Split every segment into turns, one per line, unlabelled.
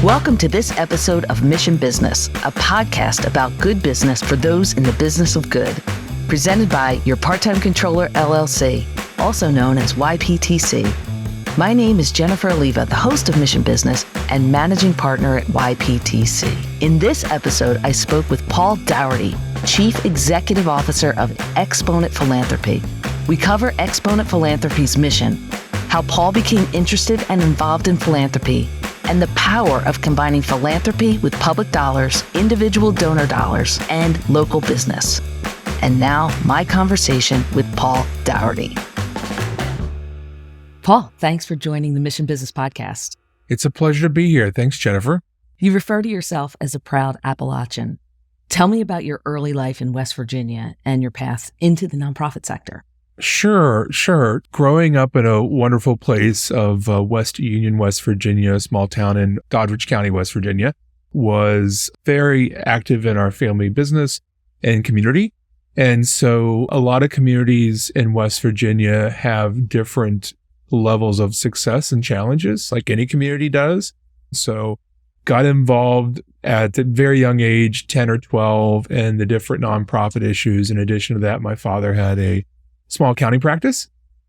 Welcome to this episode of Mission Business, a podcast about good business for those in the business of good. Presented by your Part-Time Controller, LLC, also known as YPTC. My name is Jennifer Alleva, the host of Mission Business and managing partner at YPTC. In this episode, I spoke with Paul Daugherty, Chief Executive Officer of Exponent Philanthropy. We cover Exponent Philanthropy's mission, how Paul became interested and involved in philanthropy, and the power of combining philanthropy with public dollars, individual donor dollars, and local business. And now, my conversation with Paul Daugherty. Paul, thanks for joining the Mission Business Podcast.
It's a pleasure to be here. Thanks, Jennifer.
You refer to yourself as a proud Appalachian. Tell me about your early life in West Virginia and your path into the nonprofit sector.
Sure. Growing up in a wonderful place of West Union, West Virginia, a small town in Doddridge County, West Virginia, was very active in our family business and community. And so a lot of communities in West Virginia have different levels of success and challenges, like any community does. So got involved at a very young age, 10 or 12, in the different nonprofit issues. In addition to that, my father had a small accounting practice.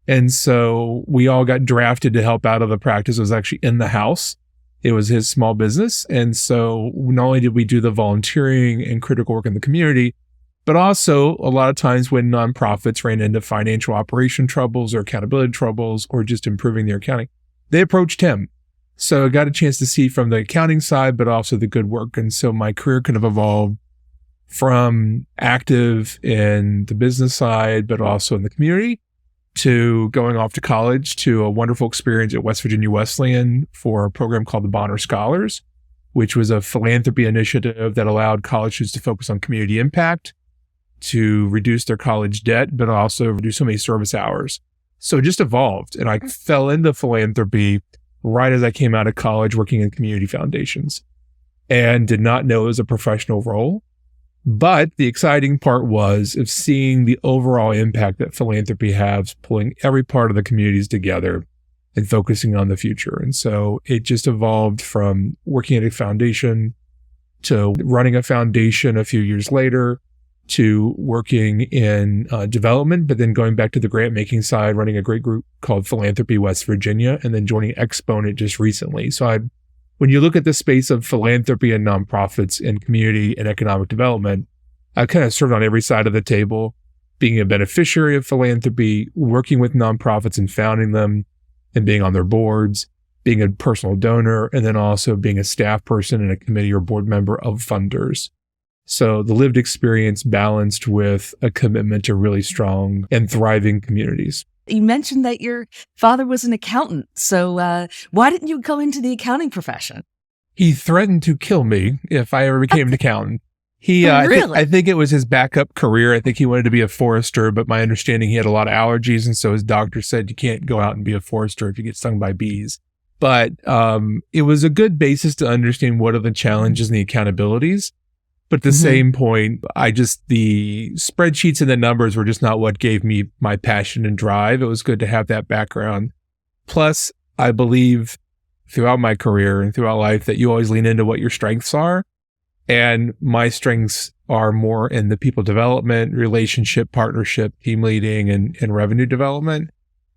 And so we all got drafted to help out of the practice. It was actually in the house. It was his small business. And so not only did we do the volunteering and critical work in the community, but also a lot of times when nonprofits ran into financial operation troubles or accountability troubles or just improving their accounting, they approached him. So I got a chance to see from the accounting side, but also the good work. And so my career kind of evolved from active in the business side, but also in the community, to going off to college to a wonderful experience at West Virginia Wesleyan for a program called the Bonner Scholars, which was a philanthropy initiative that allowed college students to focus on community impact, to reduce their college debt, but also reduce so many service hours. So it just evolved. And I fell into philanthropy right as I came out of college working in community foundations and did not know it was a professional role. But the exciting part was of seeing the overall impact that philanthropy has, pulling every part of the communities together and focusing on the future. And so it just evolved from working at a foundation to running a foundation a few years later, to working in development, but then going back to the grant making side, running a great group called Philanthropy West Virginia, and then joining Exponent just recently. So when you look at the space of philanthropy and nonprofits and community and economic development, I kind of served on every side of the table, being a beneficiary of philanthropy, working with nonprofits and founding them and being on their boards, being a personal donor, and then also being a staff person and a committee or board member of funders. So the lived experience balanced with a commitment to really strong and thriving communities.
You mentioned that your father was an accountant. So why didn't you go into the accounting profession?
He threatened to kill me if I ever became an accountant.
Really?
I think it was his backup career. I think he wanted to be a forester, but my understanding, he had a lot of allergies. And so his doctor said, you can't go out and be a forester if you get stung by bees. But it was a good basis to understand what are the challenges and the accountabilities. But at the same point, the spreadsheets and the numbers were just not what gave me my passion and drive. It was good to have that background. Plus, I believe throughout my career and throughout life that you always lean into what your strengths are. And my strengths are more in the people development, relationship, partnership, team leading, and revenue development.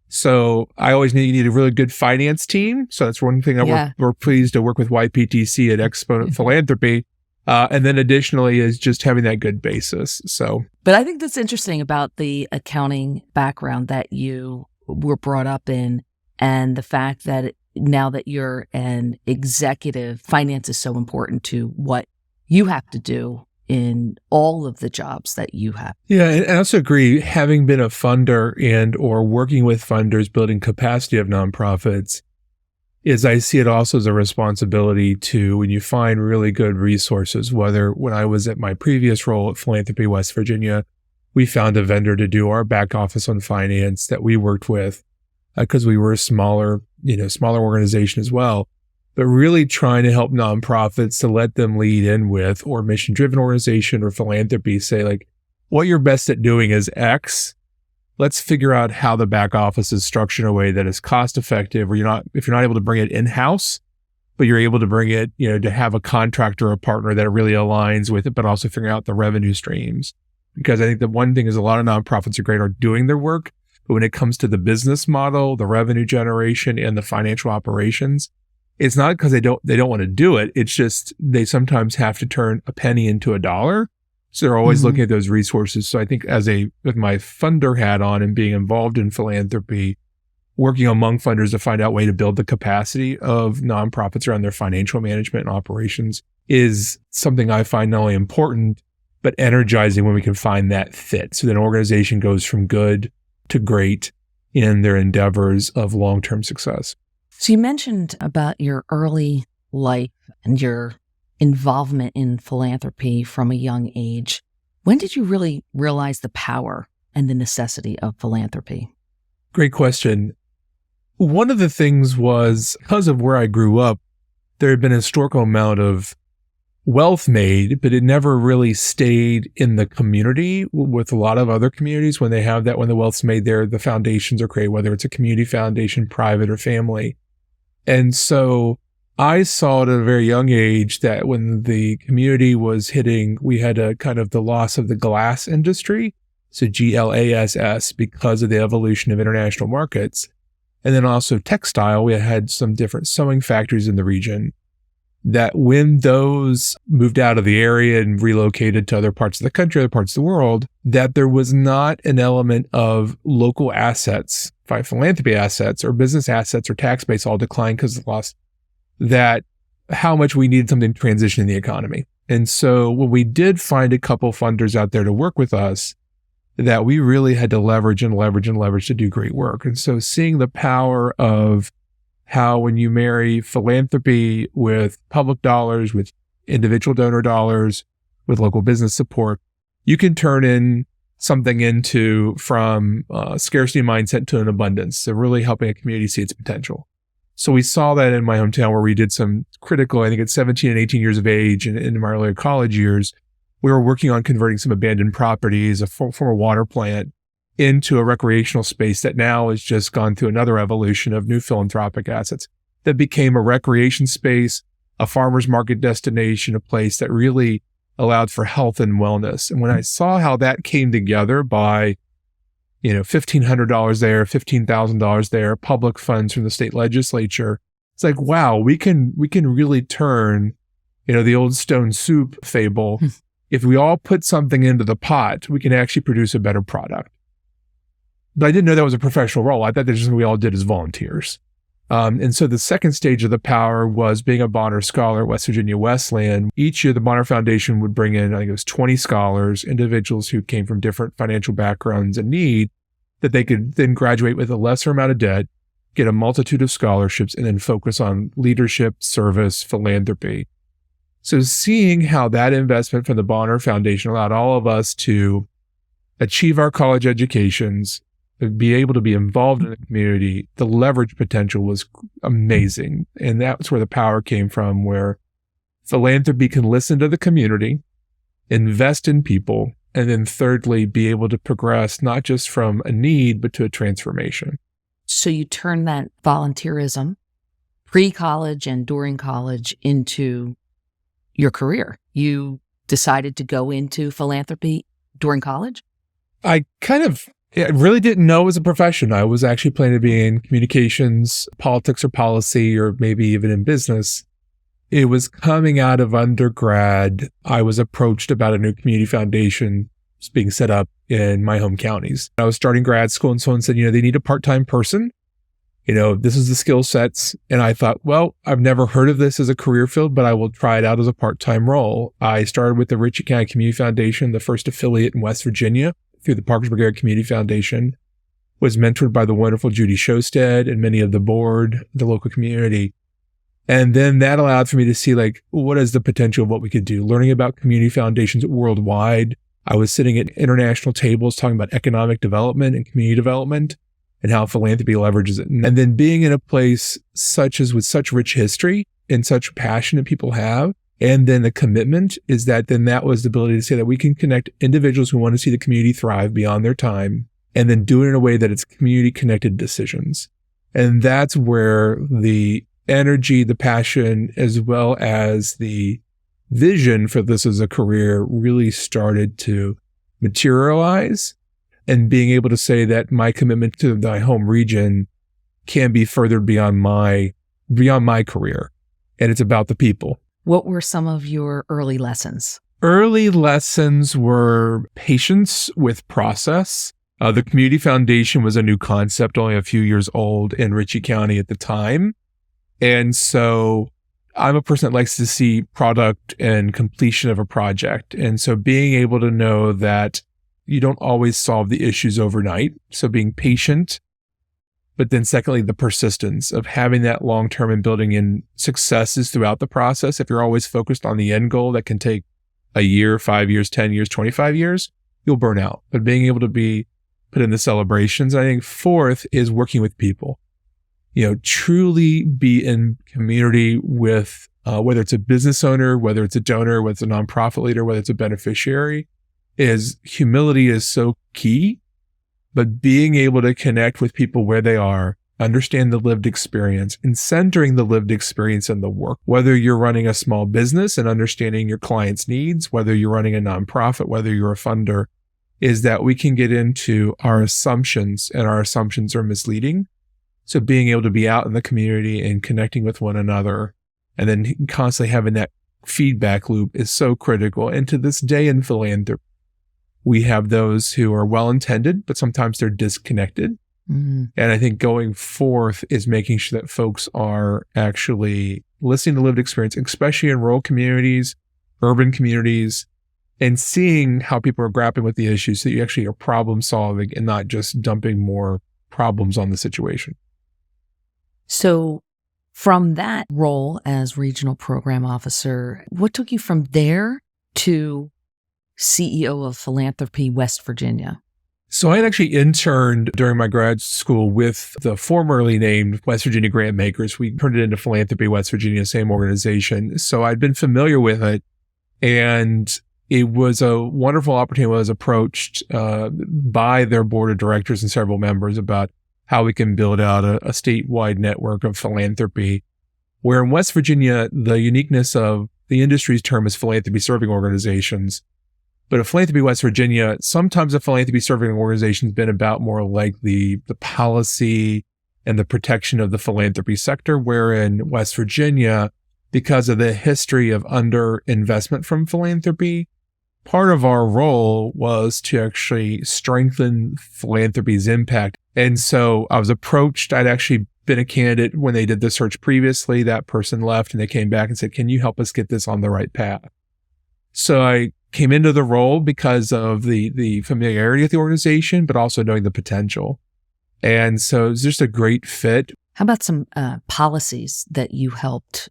So I always need a really good finance team. So that's one thing that we're pleased to work with YPTC at Exponent Philanthropy. And then additionally is just having that good basis.
But I think that's interesting about the accounting background that you were brought up in, and the fact that now that you're an executive, finance is so important to what you have to do in all of the jobs that you have.
Yeah, and I also agree, having been a funder and or working with funders, building capacity of nonprofits, is I see it also as a responsibility to, when you find really good resources, whether when I was at my previous role at Philanthropy West Virginia, we found a vendor to do our back office on finance that we worked with because we were a smaller organization as well, but really trying to help nonprofits to let them lead in with, or mission-driven organization or philanthropy, say like, what you're best at doing is X. Let's figure out how the back office is structured in a way that is cost effective, or if you're not able to bring it in-house, but you're able to bring it, to have a contractor or a partner that really aligns with it, but also figuring out the revenue streams. Because I think the one thing is a lot of nonprofits are great at doing their work, but when it comes to the business model, the revenue generation, and the financial operations, it's not because they don't want to do it. It's just they sometimes have to turn a penny into a dollar. So they're always looking at those resources. So I think with my funder hat on and being involved in philanthropy, working among funders to find out a way to build the capacity of nonprofits around their financial management and operations is something I find not only important, but energizing when we can find that fit. So that an organization goes from good to great in their endeavors of long-term success.
So you mentioned about your early life and your involvement in philanthropy from a young age. When did you really realize the power and the necessity of philanthropy?
Great question. One of the things was, because of where I grew up, there had been a historical amount of wealth made, but it never really stayed in the community with a lot of other communities. When they have that, when the wealth's made there, the foundations are created, whether it's a community foundation, private or family. And so I saw at a very young age that when the community was hitting, we had a kind of the loss of the glass industry. So GLASS, because of the evolution of international markets. And then also textile, we had some different sewing factories in the region, that when those moved out of the area and relocated to other parts of the country, other parts of the world, that there was not an element of local assets, philanthropy assets or business assets or tax base all declined because of the loss, that how much we needed something to transition in the economy. And so when we did find a couple funders out there to work with us, that we really had to leverage to do great work. And so seeing the power of how when you marry philanthropy with public dollars, with individual donor dollars, with local business support, you can turn in something from scarcity mindset to an abundance. So really helping a community see its potential. So we saw that in my hometown where we did some critical, I think at 17 and 18 years of age and in my earlier college years, we were working on converting some abandoned properties, a former water plant, into a recreational space that now has just gone through another evolution of new philanthropic assets that became a recreation space, a farmer's market destination, a place that really allowed for health and wellness. And when I saw how that came together by, $1,500 there, $15,000 there, public funds from the state legislature, it's like, wow, we can really turn, the old stone soup fable. If we all put something into the pot, we can actually produce a better product. But I didn't know that was a professional role. I thought that's just what we all did as volunteers. And so the second stage of the power was being a Bonner Scholar at West Virginia Wesleyan. Each year, the Bonner Foundation would bring in, I think it was 20 scholars, individuals who came from different financial backgrounds and need, that they could then graduate with a lesser amount of debt, get a multitude of scholarships, and then focus on leadership, service, philanthropy. So seeing how that investment from the Bonner Foundation allowed all of us to achieve our college educations, be able to be involved in the community, the leverage potential was amazing. And that's where the power came from, where philanthropy can listen to the community, invest in people, and then thirdly, be able to progress not just from a need, but to a transformation.
So you turn that volunteerism, pre-college and during college, into your career. You decided to go into philanthropy during college?
I really didn't know it was a profession. I was actually planning to be in communications, politics or policy, or maybe even in business. It was coming out of undergrad. I was approached about a new community foundation being set up in my home counties. I was starting grad school, and someone said, they need a part-time person. This is the skill sets. And I thought, well, I've never heard of this as a career field, but I will try it out as a part-time role. I started with the Ritchie County Community Foundation, the first affiliate in West Virginia, through the Parkersburg Area Community Foundation, was mentored by the wonderful Judy Showstead and many of the board, the local community. And then that allowed for me to see, what is the potential of what we could do? Learning about community foundations worldwide. I was sitting at international tables talking about economic development and community development and how philanthropy leverages it. And then being in a place with such rich history and such passion that people have, and then the commitment is that was the ability to say that we can connect individuals who want to see the community thrive beyond their time, and then do it in a way that it's community connected decisions. And that's where the energy, the passion, as well as the vision for this as a career really started to materialize, and being able to say that my commitment to my home region can be furthered beyond my career. And it's about the people.
What were some of your early lessons?
Early lessons were patience with process. The Community Foundation was a new concept, only a few years old in Ritchie County at the time. And so I'm a person that likes to see product and completion of a project. And so being able to know that you don't always solve the issues overnight. So being patient, but then secondly, the persistence of having that long-term and building in successes throughout the process. If you're always focused on the end goal that can take a year, 5 years, 10 years, 25 years, you'll burn out. But being able to be put in the celebrations. I think fourth is working with people. Truly be in community with, whether it's a business owner, whether it's a donor, whether it's a nonprofit leader, whether it's a beneficiary, humility is so key. But being able to connect with people where they are, understand the lived experience, and centering the lived experience in the work, whether you're running a small business and understanding your clients' needs, whether you're running a nonprofit, whether you're a funder, is that we can get into our assumptions, and our assumptions are misleading. So being able to be out in the community and connecting with one another, and then constantly having that feedback loop is so critical. And to this day in philanthropy, we have those who are well-intended, but sometimes they're disconnected. Mm-hmm. And I think going forth is making sure that folks are actually listening to lived experience, especially in rural communities, urban communities, and seeing how people are grappling with the issues, so that you actually are problem solving and not just dumping more problems on the situation.
So from that role as regional program officer, what took you from there to CEO of Philanthropy West Virginia?
So I had actually interned during my grad school with the formerly named West Virginia Grant Makers. We turned it into Philanthropy West Virginia, same organization. So I'd been familiar with it, and it was a wonderful opportunity. I was approached by their board of directors and several members about how we can build out a statewide network of philanthropy, where in West Virginia, the uniqueness of the industry's term is philanthropy serving organizations. But at Philanthropy West Virginia, sometimes a philanthropy serving organization has been about more like the policy and the protection of the philanthropy sector, where in West Virginia, because of the history of underinvestment from philanthropy, part of our role was to actually strengthen philanthropy's impact. And so I was approached. I'd actually been a candidate when they did the search previously. That person left and they came back and said, "Can you help us get this on the right path?" So I came into the role because of the familiarity with the organization, but also knowing the potential. And so it's just a great fit.
How about some policies that you helped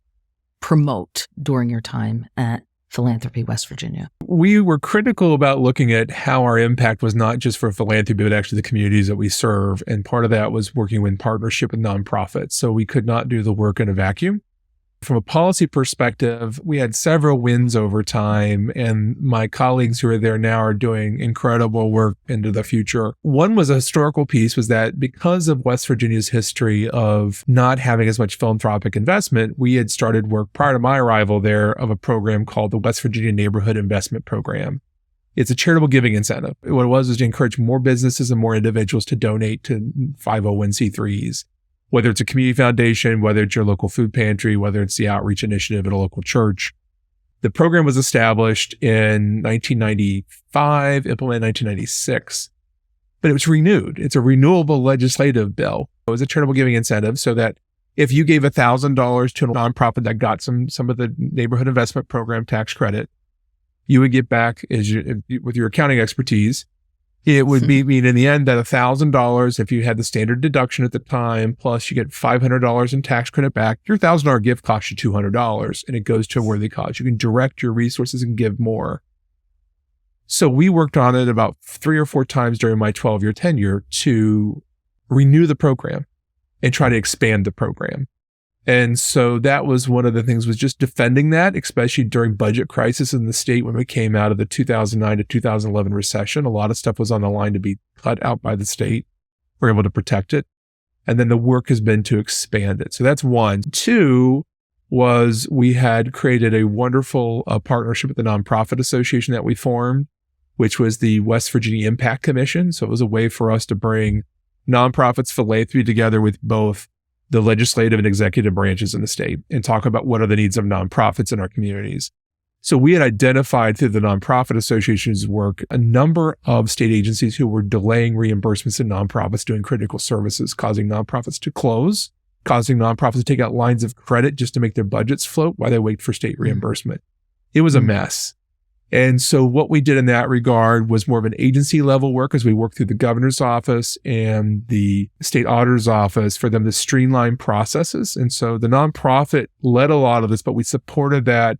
promote during your time at Philanthropy West Virginia?
We were critical about looking at how our impact was not just for philanthropy, but actually the communities that we serve. And part of that was working in partnership with nonprofits. So we could not do the work in a vacuum. From a policy perspective, we had several wins over time, and my colleagues who are there now are doing incredible work into the future. One was a historical piece, was that because of West Virginia's history of not having as much philanthropic investment, we had started work prior to my arrival there of a program called the West Virginia Neighborhood Investment Program. It's a charitable giving incentive. What it was to encourage more businesses and more individuals to donate to 501c3s. Whether it's a community foundation, whether it's your local food pantry, whether it's the outreach initiative at a local church. The program was established in 1995, implemented in 1996, but it was renewed. It's a renewable legislative bill. It was a charitable giving incentive so that if you gave $1,000 to a nonprofit that got some of the neighborhood investment program tax credit, you would get back with your accounting expertise. It would mean in the end that $1,000, if you had the standard deduction at the time, plus you get $500 in tax credit back, your $1,000 gift costs you $200 and it goes to a worthy cause. You can direct your resources and give more. So we worked on it about 3 or 4 times during my 12-year tenure to renew the program and try to expand the program. And so that was one of the things, was just defending that, especially during budget crisis in the state when we came out of the 2009 to 2011 recession. A lot of stuff was on the line to be cut out by the state. We're able to protect it. And then the work has been to expand it. So that's one. Two was we had created a wonderful partnership with the nonprofit association that we formed, which was the West Virginia Impact Commission. So it was a way for us to bring nonprofits philanthropy together with both the legislative and executive branches in the state and talk about what are the needs of nonprofits in our communities. So we had identified through the nonprofit association's work a number of state agencies who were delaying reimbursements in nonprofits doing critical services, causing nonprofits to close, causing nonprofits to take out lines of credit just to make their budgets float while they wait for state reimbursement. It was a mess. And so what we did in that regard was more of an agency level work as we worked through the governor's office and the state auditor's office for them to streamline processes. And so the nonprofit led a lot of this, but we supported that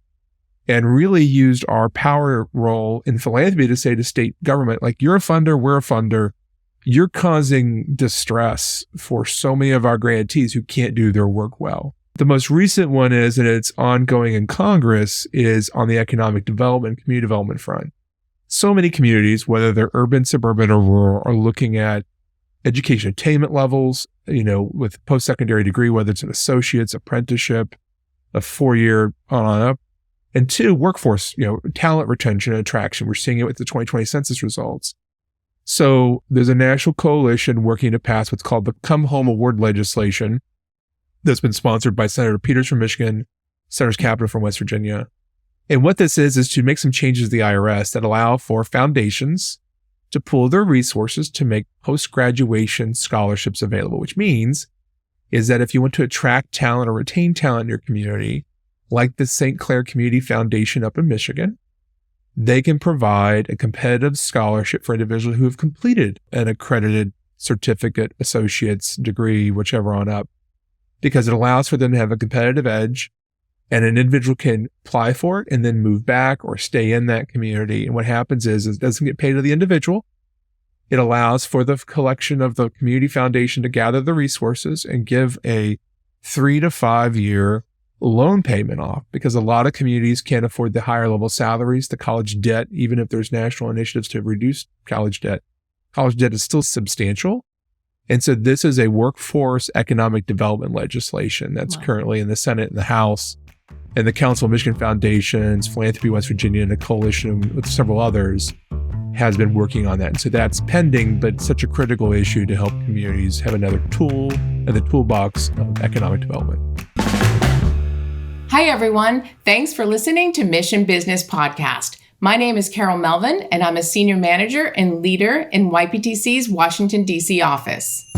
and really used our power role in philanthropy to say to state government, like, you're a funder, we're a funder. You're causing distress for so many of our grantees who can't do their work well. The most recent one is, and it's ongoing in Congress, is on the economic development, community development front. So many communities, whether they're urban, suburban, or rural, are looking at education attainment levels, with post-secondary degree, whether it's an associate's, apprenticeship, a 4-year on up. And two, workforce, talent retention and attraction. We're seeing it with the 2020 census results. So there's a national coalition working to pass what's called the Come Home Award legislation that's been sponsored by Senator Peters from Michigan, Senator Capito from West Virginia. And what this is to make some changes to the IRS that allow for foundations to pool their resources to make post-graduation scholarships available, which means is that if you want to attract talent or retain talent in your community, like the St. Clair Community Foundation up in Michigan, they can provide a competitive scholarship for individuals who have completed an accredited certificate, associate's degree, whichever on up, because it allows for them to have a competitive edge, and an individual can apply for it and then move back or stay in that community. And what happens is it doesn't get paid to the individual. It allows for the collection of the community foundation to gather the resources and give a 3 to 5 year loan payment off, because a lot of communities can't afford the higher level salaries, the college debt, even if there's national initiatives to reduce college debt. College debt is still substantial. And so this is a workforce economic development legislation that's currently in the Senate and the House. And the Council of Michigan Foundations, Philanthropy West Virginia, and a coalition with several others has been working on that. And so that's pending, but such a critical issue to help communities have another tool in the toolbox of economic development.
Hi, everyone. Thanks for listening to Mission Business Podcast. My name is Carol Melvin, and I'm a senior manager and leader in YPTC's Washington, D.C. office.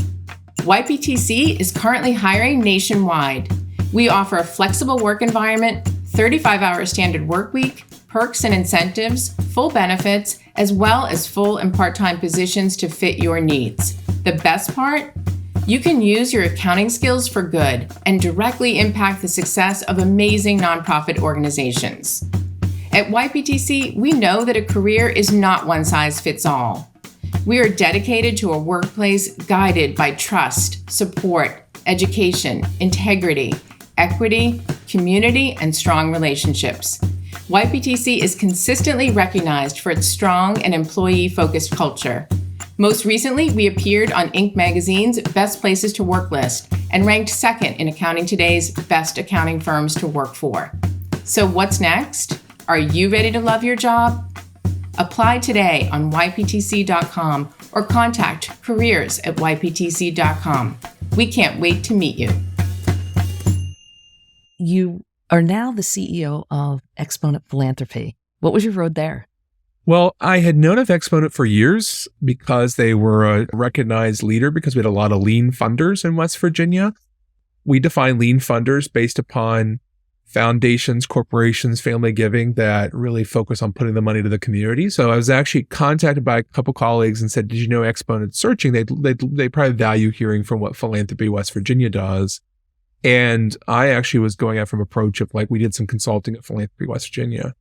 YPTC is currently hiring nationwide. We offer a flexible work environment, 35-hour standard work week, perks and incentives, full benefits, as well as full and part-time positions to fit your needs. The best part? You can use your accounting skills for good and directly impact the success of amazing nonprofit organizations. At YPTC, we know that a career is not one size fits all. We are dedicated to a workplace guided by trust, support, education, integrity, equity, community, and strong relationships. YPTC is consistently recognized for its strong and employee-focused culture. Most recently, we appeared on Inc. magazine's Best Places to Work list and ranked second in Accounting Today's Best Accounting Firms to Work For. So what's next? Are you ready to love your job? Apply today on yptc.com or contact careers@yptc.com. We can't wait to meet you.
You are now the CEO of Exponent Philanthropy. What was your road there?
Well, I had known of Exponent for years because they were a recognized leader because we had a lot of lean funders in West Virginia. We define lean funders based upon foundations, corporations, family giving that really focus on putting the money to the community. So I was actually contacted by a couple colleagues and said, did you know Exponent Searching? They probably value hearing from what Philanthropy West Virginia does. And I actually was going out from approach of we did some consulting at Philanthropy West Virginia.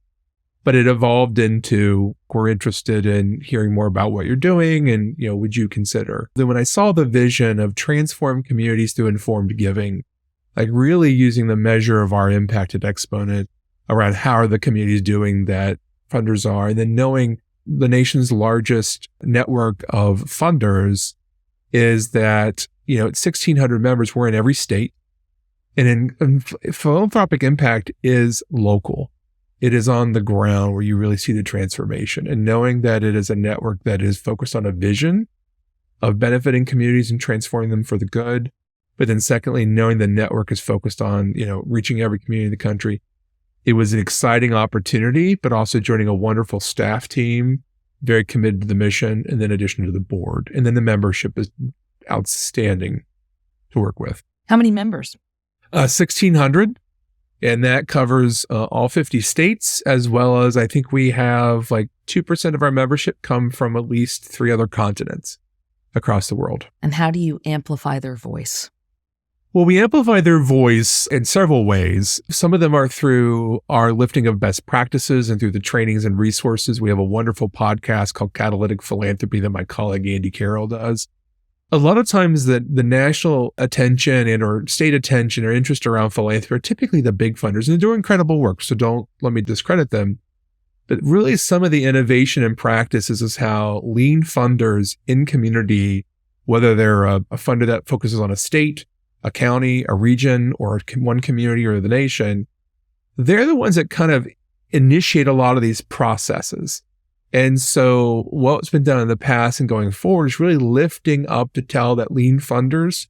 But it evolved into, we're interested in hearing more about what you're doing and, would you consider? Then when I saw the vision of transform communities through informed giving, really using the measure of our impact at Exponent around how are the communities doing that funders are, and then knowing the nation's largest network of funders is that at 1,600 members, we're in every state. And philanthropic impact is local. It is on the ground where you really see the transformation. And knowing that it is a network that is focused on a vision of benefiting communities and transforming them for the good. But then secondly, knowing the network is focused on, reaching every community in the country. It was an exciting opportunity, but also joining a wonderful staff team, very committed to the mission, and then in addition to the board. And then the membership is outstanding to work with.
How many members?
1,600. And that covers all 50 states, as well as I think we have 2% of our membership come from at least 3 other continents across the world.
And how do you amplify their voice?
Well, we amplify their voice in several ways. Some of them are through our lifting of best practices and through the trainings and resources. We have a wonderful podcast called Catalytic Philanthropy that my colleague Andy Carroll does. A lot of times the national attention or state attention or interest around philanthropy are typically the big funders, and they do incredible work, so don't let me discredit them. But really some of the innovation and practices is how lean funders in community, whether they're a funder that focuses on a state, a county, a region, or one community or the nation, they're the ones that kind of initiate a lot of these processes. And so what's been done in the past and going forward is really lifting up to tell that lean funders,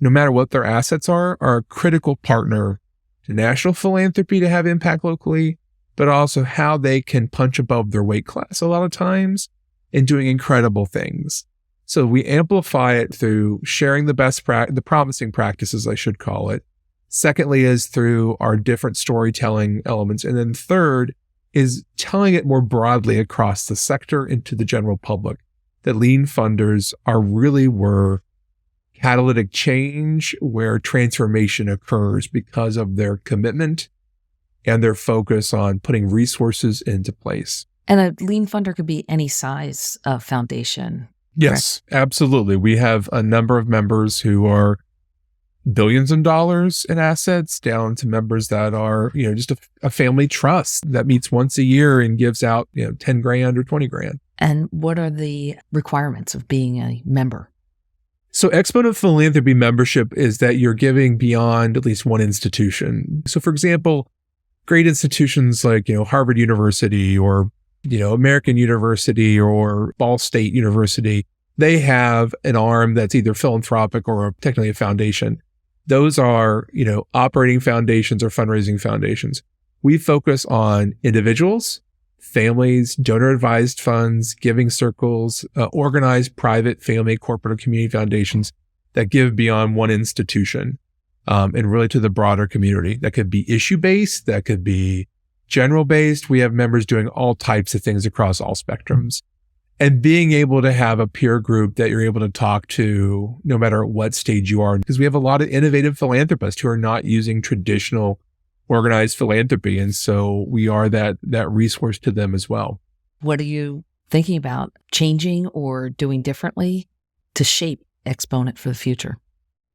no matter what their assets are a critical partner to national philanthropy to have impact locally, but also how they can punch above their weight class a lot of times and doing incredible things. So we amplify it through sharing the promising practices, I should call it. Secondly is through our different storytelling elements. And then third is telling it more broadly across the sector and to the general public that lean funders were catalytic change where transformation occurs because of their commitment and their focus on putting resources into place.
And a lean funder could be any size of foundation.
Yes, correct? Absolutely. We have a number of members who are billions of dollars in assets down to members that are, just a family trust that meets once a year and gives out, 10 grand or 20 grand.
And what are the requirements of being a member?
So Exponent Philanthropy membership is that you're giving beyond at least one institution. So for example, great institutions like, Harvard University or, American University or Ball State University, they have an arm that's either philanthropic or technically a foundation. Those are, operating foundations or fundraising foundations. We focus on individuals, families, donor-advised funds, giving circles, organized private, family, corporate, or community foundations that give beyond one institution and really to the broader community. That could be issue-based, that could be general-based. We have members doing all types of things across all spectrums. And being able to have a peer group that you're able to talk to no matter what stage you are, because we have a lot of innovative philanthropists who are not using traditional organized philanthropy. And so we are that resource to them as well.
What are you thinking about changing or doing differently to shape Exponent for the future?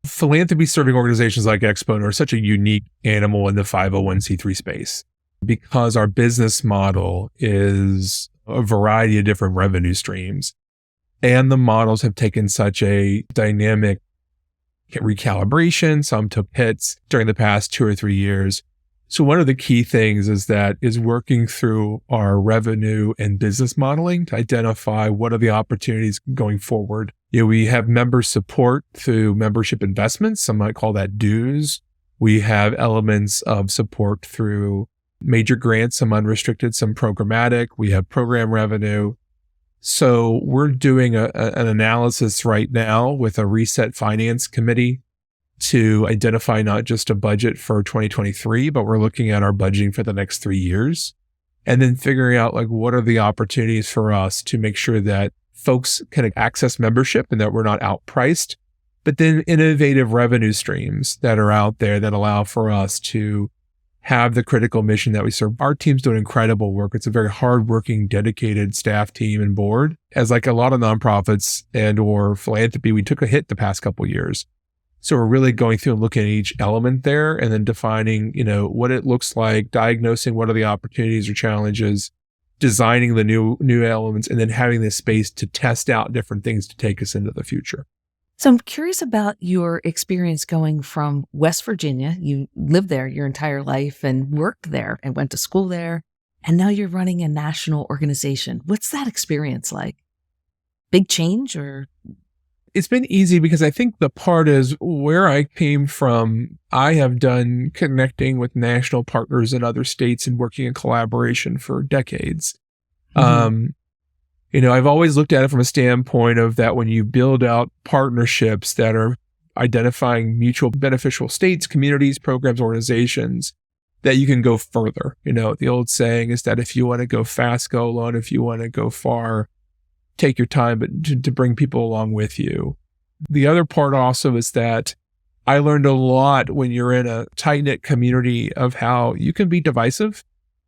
Philanthropy serving organizations like Exponent are such a unique animal in the 501c3 space because our business model is a variety of different revenue streams. And the models have taken such a dynamic recalibration. Some took hits during the past 2 or 3 years. So one of the key things is working through our revenue and business modeling to identify what are the opportunities going forward. We have member support through membership investments. Some might call that dues. We have elements of support through major grants, some unrestricted, some programmatic. We have program revenue. So we're doing an analysis right now with a reset finance committee to identify not just a budget for 2023, but we're looking at our budgeting for the next 3 years and then figuring out what are the opportunities for us to make sure that folks can access membership and that we're not outpriced, but then innovative revenue streams that are out there that allow for us to have the critical mission that we serve. Our team's doing incredible work. It's a very hardworking, dedicated staff team and board. As a lot of nonprofits and or philanthropy, we took a hit the past couple of years. So we're really going through and looking at each element there and then defining, what it looks like, diagnosing what are the opportunities or challenges, designing the new elements, and then having this space to test out different things to take us into the future.
So I'm curious about your experience going from West Virginia. You lived there your entire life and worked there and went to school there. And now you're running a national organization. What's that experience like? Big change or?
It's been easy because I think the part is where I came from. I have done connecting with national partners in other states and working in collaboration for decades. I've always looked at it from a standpoint of that when you build out partnerships that are identifying mutual beneficial states, communities, programs, organizations, that you can go further. The old saying is that if you want to go fast, go alone. If you want to go far, take your time, but to bring people along with you. The other part also is that I learned a lot when you're in a tight-knit community of how you can be divisive,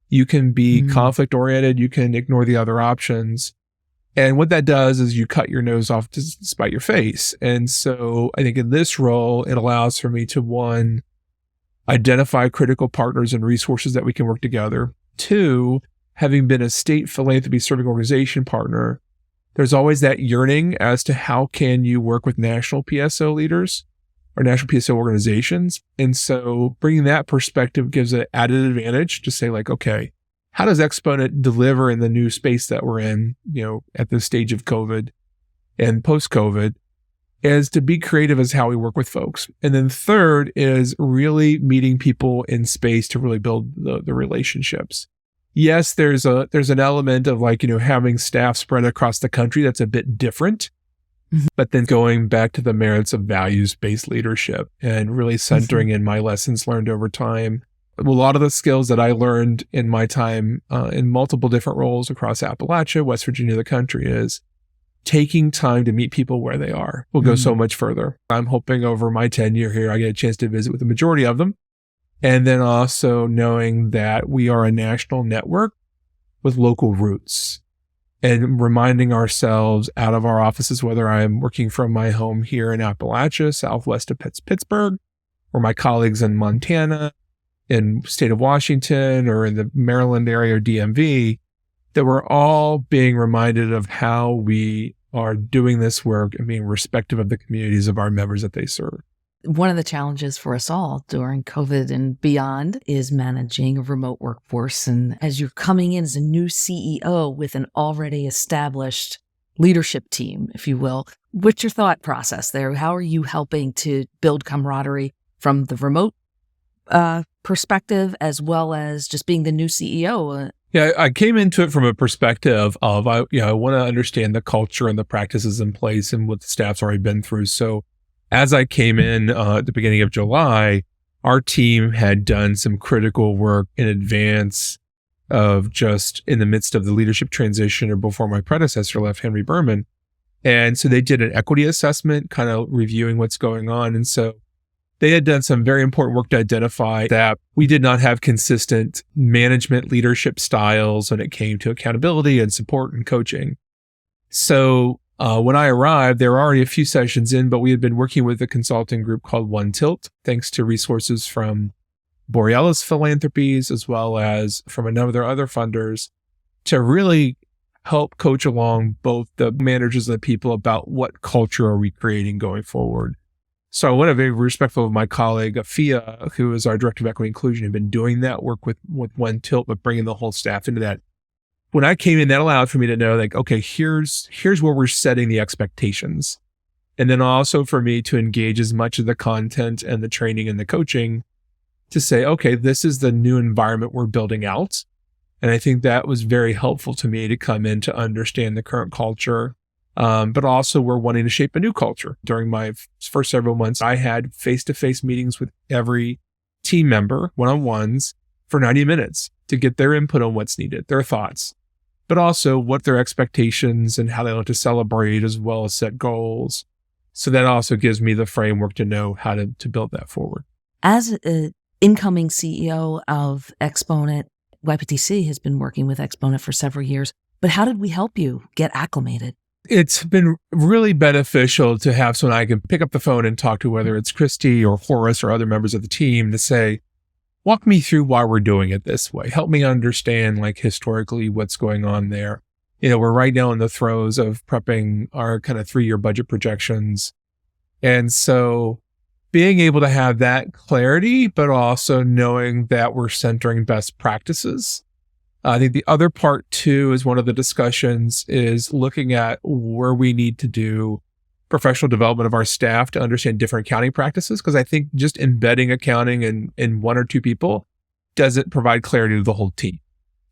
you can be conflict-oriented, you can ignore the other options. And what that does is you cut your nose off to spite your face. And so I think in this role, it allows for me to, one, identify critical partners and resources that we can work together. Two, having been a state philanthropy serving organization partner, there's always that yearning as to how can you work with national PSO leaders or national PSO organizations. And so bringing that perspective gives an added advantage to say like, okay, how does Exponent deliver in the new space that we're in, at this stage of COVID and post-COVID, is to be creative as how we work with folks. And then third is really meeting people in space to really build the relationships. Yes, there's an element of having staff spread across the country that's a bit different, but then going back to the merits of values-based leadership and really centering in my lessons learned over time. A lot of the skills that I learned in my time in multiple different roles across Appalachia, West Virginia, the country, is taking time to meet people where they are will go so much further. I'm hoping over my tenure here, I get a chance to visit with the majority of them. And then also knowing that we are a national network with local roots and reminding ourselves out of our offices, whether I'm working from my home here in Appalachia, southwest of Pittsburgh, or my colleagues in Montana, in state of Washington, or in the Maryland area or DMV, that we're all being reminded of how we are doing this work and being respectful of the communities of our members that they serve.
One of the challenges for us all during COVID and beyond is managing a remote workforce. And as you're coming in as a new CEO with an already established leadership team, if you will, what's your thought process there? How are you helping to build camaraderie from the remote perspective as well as just being the new CEO?
Yeah, I came into it from a perspective of, I want to understand the culture and the practices in place and what the staff's already been through. So as I came in at the beginning of July, our team had done some critical work in advance of just in the midst of the leadership transition or before my predecessor left, Henry Berman. And so they did an equity assessment, kind of reviewing what's going on. And so they had done some very important work to identify that we did not have consistent management leadership styles when it came to accountability and support and coaching. So when I arrived, there were already a few sessions in, but we had been working with a consulting group called One Tilt, thanks to resources from Borealis Philanthropies, as well as from a number of other funders, to really help coach along both the managers and the people about what culture are we creating going forward. So I want to be very respectful of my colleague, Afia, who is our Director of Equity Inclusion, had been doing that work with One Tilt, but bringing the whole staff into that. When I came in, that allowed for me to know, like, okay, here's where we're setting the expectations. And then also for me to engage as much of the content and the training and the coaching to say, okay, this is the new environment we're building out. And I think that was very helpful to me to come in to understand the current culture. But also we're wanting to shape a new culture. During my first several months, I had face-to-face meetings with every team member, one-on-ones, for 90 minutes to get their input on what's needed, their thoughts, but also what their expectations and how they want to celebrate as well as set goals. So that also gives me the framework to know how to build that forward.
As an incoming CEO of Exponent, YPTC has been working with Exponent for several years, but how did we help you get acclimated?
It's been really beneficial to have someone I can pick up the phone and talk to, whether it's Christy or Horace or other members of the team, to say, walk me through why we're doing it this way. Help me understand, like, historically what's going on there. We're right now in the throes of prepping our kind of 3-year budget projections. And so being able to have that clarity, but also knowing that we're centering best practices. I think the other part too is one of the discussions is looking at where we need to do professional development of our staff to understand different accounting practices. Because I think just embedding accounting in one or two people doesn't provide clarity to the whole team.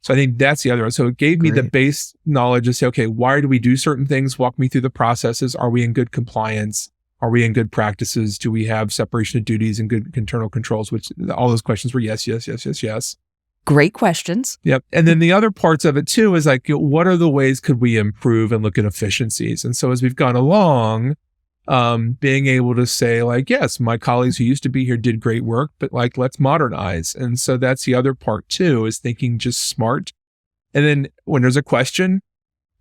So I think that's the other one. So it gave me the base knowledge to say, okay, why do we do certain things? Walk me through the processes. Are we in good compliance? Are we in good practices? Do we have separation of duties and good internal controls? Which all those questions were yes.
Great questions.
Yep. And then the other parts of it too is like, what are the ways could we improve and look at efficiencies? And so as we've gone along, being able to say like, yes, my colleagues who used to be here did great work, but like, let's modernize. And so that's the other part too, is thinking just smart. And then when there's a question,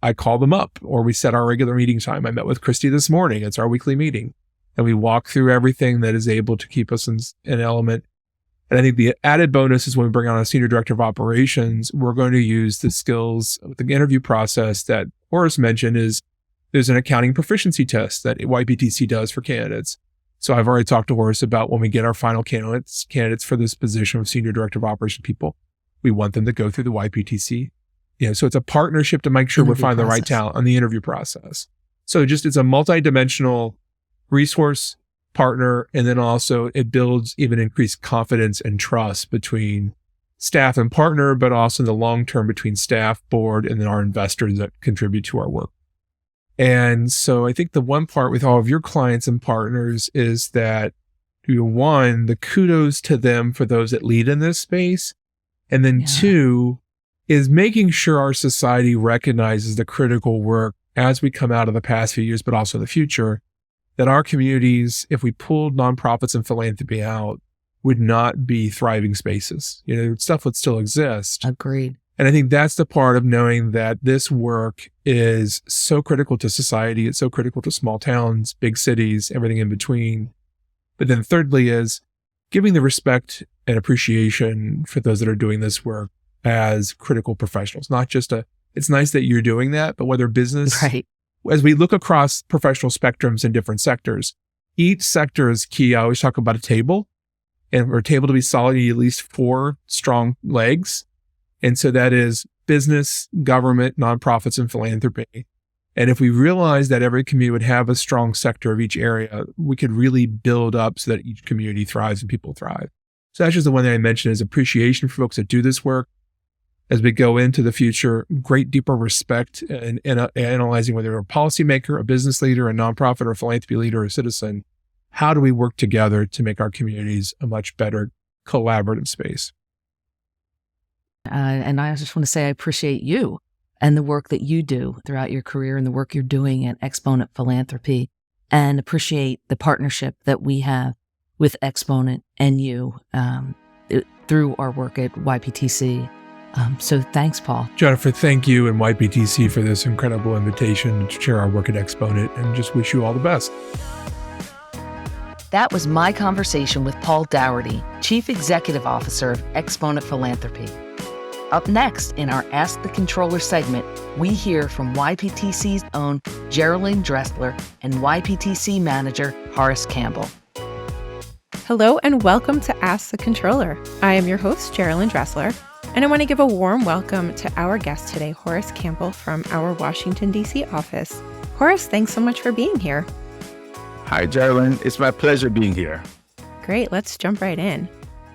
I call them up or we set our regular meeting time. I met with Christy this morning. It's our weekly meeting and we walk through everything that is able to keep us in an element. And I think the added bonus is when we bring on a senior director of operations, we're going to use the skills with the interview process that Horace mentioned is there's an accounting proficiency test that YPTC does for candidates. So I've already talked to Horace about when we get our final candidates for this position of senior director of operations people, we want them to go through the YPTC. So it's a partnership to make sure we're finding the right talent on the interview process. So just it's a multidimensional resource partner. And then also it builds even increased confidence and trust between staff and partner, but also in the long term between staff, board, and then our investors that contribute to our work. And so I think the one part with all of your clients and partners is that one, the kudos to them for those that lead in this space. And then two is making sure our society recognizes the critical work as we come out of the past few years, but also the future, that our communities, if we pulled nonprofits and philanthropy out, would not be thriving spaces. Stuff would still exist.
Agreed.
And I think that's the part of knowing that this work is so critical to society. It's so critical to small towns, big cities, everything in between. But then thirdly is giving the respect and appreciation for those that are doing this work as critical professionals, not just it's nice that you're doing that, but whether business,
right.
As we look across professional spectrums in different sectors, each sector is key. I always talk about a table, and for a table to be solid, you need at least 4 strong legs. And so that is business, government, nonprofits, and philanthropy. And if we realize that every community would have a strong sector of each area, we could really build up so that each community thrives and people thrive. So that's just the one thing I mentioned is appreciation for folks that do this work. As we go into the future, great deeper respect and analyzing whether you're a policymaker, a business leader, a nonprofit or philanthropy leader or a citizen, how do we work together to make our communities a much better collaborative space?
And I just want to say I appreciate you and the work that you do throughout your career and the work you're doing at Exponent Philanthropy, and appreciate the partnership that we have with Exponent and you through our work at YPTC. So thanks, Paul.
Jennifer, thank you and YPTC for this incredible invitation to share our work at Exponent, and just wish you all the best.
That was my conversation with Paul Daugherty, Chief Executive Officer of Exponent Philanthropy. Up next in our Ask the Controller segment, we hear from YPTC's own Geraldine Dressler and YPTC Manager Horace Campbell.
Hello and welcome to Ask the Controller. I am your host, Geraldine Dressler, and I want to give a warm welcome to our guest today, Horace Campbell from our Washington, D.C. office. Horace, thanks so much for being here.
Hi, Geraldine. It's my pleasure being here.
Great. Let's jump right in.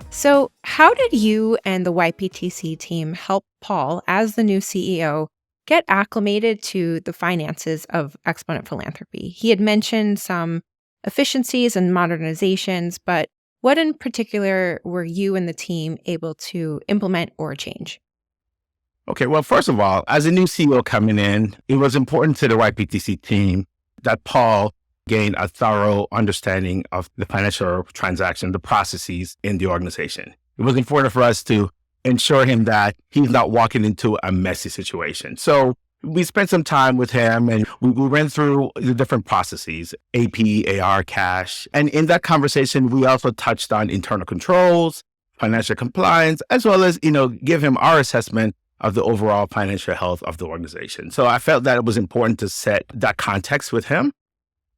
So how did you and the YPTC team help Paul, as the new CEO, get acclimated to the finances of Exponent Philanthropy? He had mentioned some efficiencies and modernizations, but what in particular were you and the team able to implement or change?
Okay, well, first of all, as a new CEO coming in, it was important to the YPTC team that Paul gain a thorough understanding of the financial transaction, the processes in the organization. It was important for us to ensure him that he's not walking into a messy situation. So we spent some time with him and we went through the different processes, AP, AR, cash. And in that conversation, we also touched on internal controls, financial compliance, as well as, give him our assessment of the overall financial health of the organization. So I felt that it was important to set that context with him.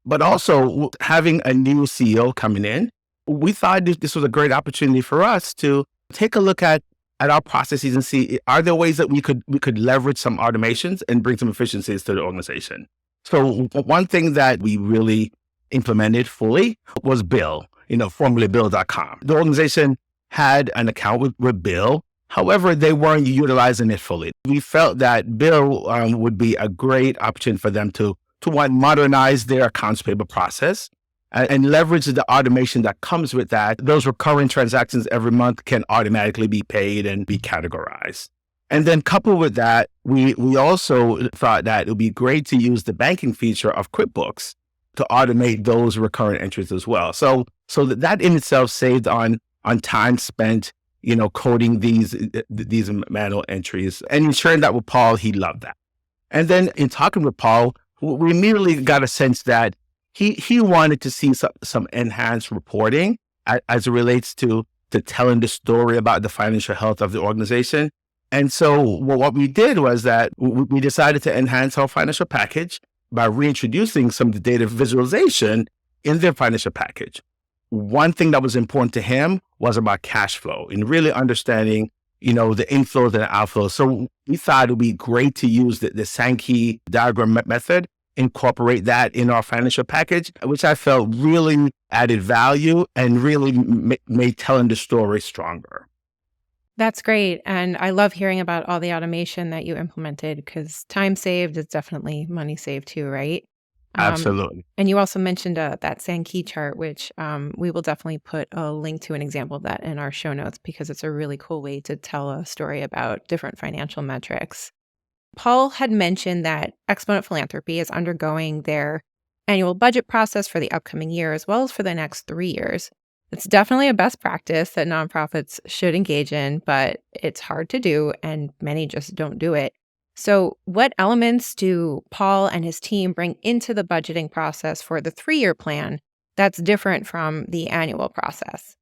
But also having a new CEO coming in, we thought this was a great opportunity for us to take a look at our processes and see, are there ways that we could leverage some automations and bring some efficiencies to the organization? So one thing that we really implemented fully was Bill, formerly Bill.com. The organization had an account with Bill. However, they weren't utilizing it fully. We felt that Bill would be a great opportunity for them to modernize their accounts payable process and leverage the automation that comes with that. Those recurring transactions every month can automatically be paid and be categorized. And then coupled with that, we also thought that it would be great to use the banking feature of QuickBooks to automate those recurring entries as well. So that in itself saved on time spent, coding these manual entries and ensuring that with Paul, he loved that. And then in talking with Paul, we immediately got a sense that he wanted to see some enhanced reporting as it relates to telling the story about the financial health of the organization. And so what we did was that we decided to enhance our financial package by reintroducing some of the data visualization in their financial package. One thing that was important to him was about cash flow and really understanding, the inflows and the outflows. So we thought it would be great to use the Sankey diagram method, incorporate that in our financial package, which I felt really added value and really made telling the story stronger.
That's great. And I love hearing about all the automation that you implemented because time saved is definitely money saved too, right?
Absolutely.
And you also mentioned that Sankey chart, which we will definitely put a link to an example of that in our show notes because it's a really cool way to tell a story about different financial metrics. Paul had mentioned that Exponent Philanthropy is undergoing their annual budget process for the upcoming year as well as for the next 3 years. It's definitely a best practice that nonprofits should engage in, but it's hard to do and many just don't do it. So what elements do Paul and his team bring into the budgeting process for the 3-year plan that's different from the annual process?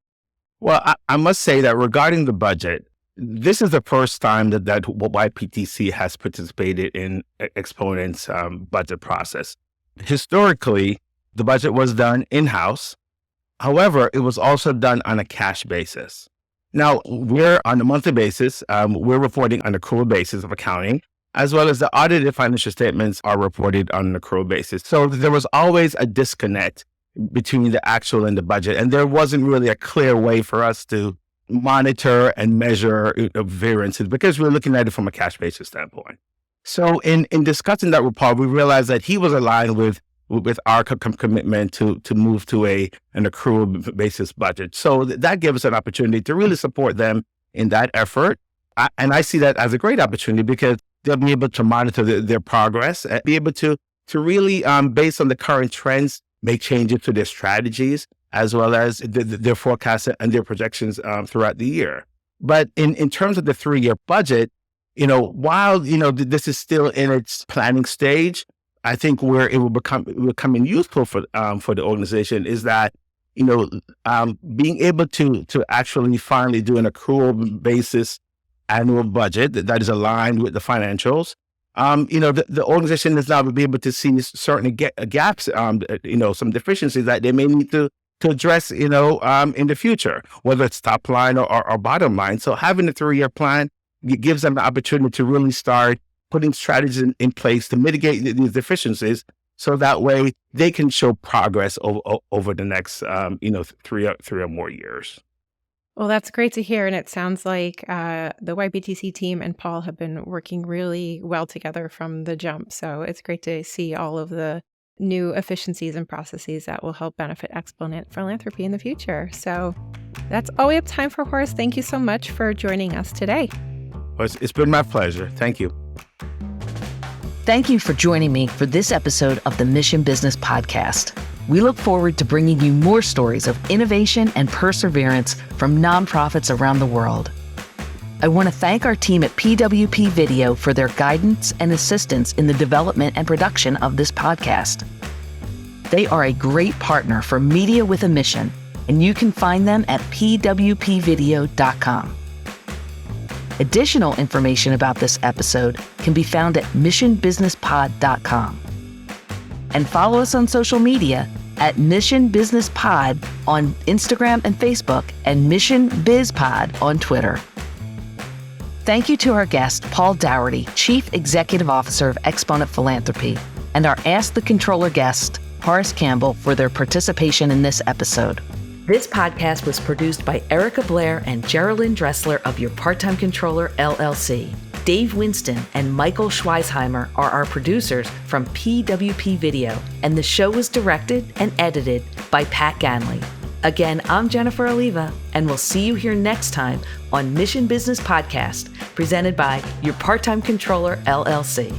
Well, I must say that regarding the budget, this is the first time that YPTC has participated in Exponent's budget process. Historically, the budget was done in-house. However, it was also done on a cash basis. Now, we're on a monthly basis. We're reporting on an accrual basis of accounting, as well as the audited financial statements are reported on an accrual basis. So there was always a disconnect between the actual and the budget, and there wasn't really a clear way for us to monitor and measure variances because we're looking at it from a cash basis standpoint. So in discussing that with Paul, we realized that he was aligned with our commitment to move to an accrual basis budget. So that gave us an opportunity to really support them in that effort. And I see that as a great opportunity because they'll be able to monitor their progress and be able to really, based on the current trends, make changes to their strategies as well as their forecasts and their projections throughout the year. But in terms of the 3-year budget, while, this is still in its planning stage, I think where it will becoming useful for the organization is that, being able to actually finally do an accrual basis annual budget that is aligned with the financials. The organization is now be able to see certain gaps, some deficiencies that they may need to address, in the future, whether it's top line or bottom line. So having a 3-year plan gives them the opportunity to really start putting strategies in place to mitigate these deficiencies, so that way they can show progress over the next, 3 or more years.
Well, that's great to hear. And it sounds like the YPTC team and Paul have been working really well together from the jump. So it's great to see all of the new efficiencies and processes that will help benefit Exponent Philanthropy in the future. So that's all we have time for, Horace. Thank you so much for joining us today.
Well, it's been my pleasure. Thank you.
Thank you for joining me for this episode of the Mission Business Podcast. We look forward to bringing you more stories of innovation and perseverance from nonprofits around the world. I want to thank our team at PWP Video for their guidance and assistance in the development and production of this podcast. They are a great partner for Media with a Mission, and you can find them at pwpvideo.com. Additional information about this episode can be found at missionbusinesspod.com. and follow us on social media at Mission Business Pod on Instagram and Facebook and Mission Biz Pod on Twitter. Thank you to our guest, Paul Daugherty, Chief Executive Officer of Exponent Philanthropy, and our Ask the Controller guest, Horace Campbell, for their participation in this episode. This podcast was produced by Erica Blair and Geraldine Dressler of Your Part-Time Controller, LLC. Dave Winston and Michael Schweisheimer are our producers from PWP Video, and the show was directed and edited by Pat Ganley. Again, I'm Jennifer Alleva, and we'll see you here next time on Mission Business Podcast, presented by Your Part-Time Controller, LLC.